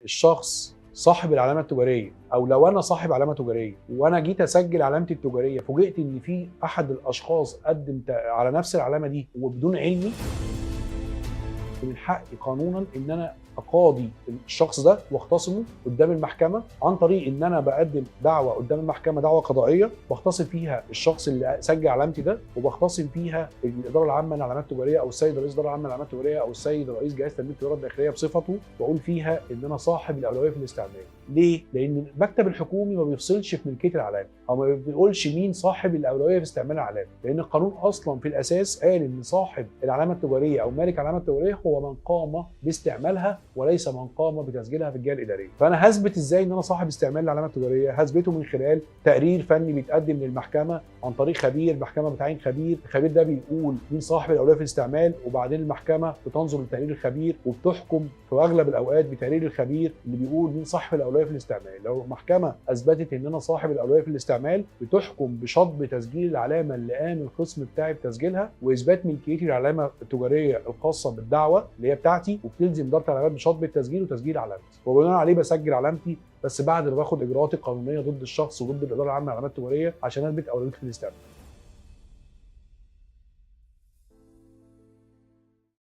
الشخص صاحب العلامه التجاريه، او لو انا صاحب علامه تجاريه وانا جيت اسجل علامتي التجاريه فوجئت ان في احد الاشخاص قدم على نفس العلامه دي وبدون علمي، من حقي قانونا ان انا اقاضي الشخص ده واختصمه قدام المحكمه عن طريق ان انا بقدم دعوه قدام المحكمه، دعوه قضائيه بختصم فيها الشخص اللي سجل علامتي ده، وبختصم فيها الاداره العامه للعلامات التجاريه او السيد رئيس الاداره العامه للعلامات التجاريه او السيد رئيس جهاز تنميه التجاره الداخليه بصفته، واقول فيها ان انا صاحب الاولويه في الاستعمال. ليه؟ لان المكتب الحكومي ما بيفصلش في ملكيه العلامه او ما بيقولش مين صاحب الاولويه في استعمال العلامه، لان القانون اصلا في الاساس قال ان صاحب العلامه التجاريه او مالك العلامه التجاريه هو من قام باستعمالها وليس من قام بتسجيلها في الجهه الاداريه. فانا هثبت ازاي ان انا صاحب استعمال العلامه التجاريه؟ هثبته من خلال تقرير فني بيتقدم للمحكمه عن طريق خبير، المحكمه بتعين خبير، الخبير ده بيقول مين صاحب الاولويه في الاستعمال، وبعدين المحكمه بتنظر لتقرير الخبير وبتحكم في اغلب الاوقات بتقرير الخبير اللي بيقول مين صاحب الاولويه في الاستعمال. لو المحكمه اثبتت ان انا صاحب الاولويه في الاستعمال بتحكم بشطب تسجيل العلامه اللي قام الخصم بتاعي بتسجيلها واثبات ملكيتي للعلامه التجاريه الخاصه بالدعوه اللي هي بتاعتي، وبتلزم اداره العلامات بشطب التسجيل وتسجيل علامتي، وبناء عليه بسجل علامتي بس بعد ما باخد اجراءاتي القانونيه ضد الشخص وضد الاداره العامه للعلامات التجاريه عشان اثبت اولويتي في الاستعمال.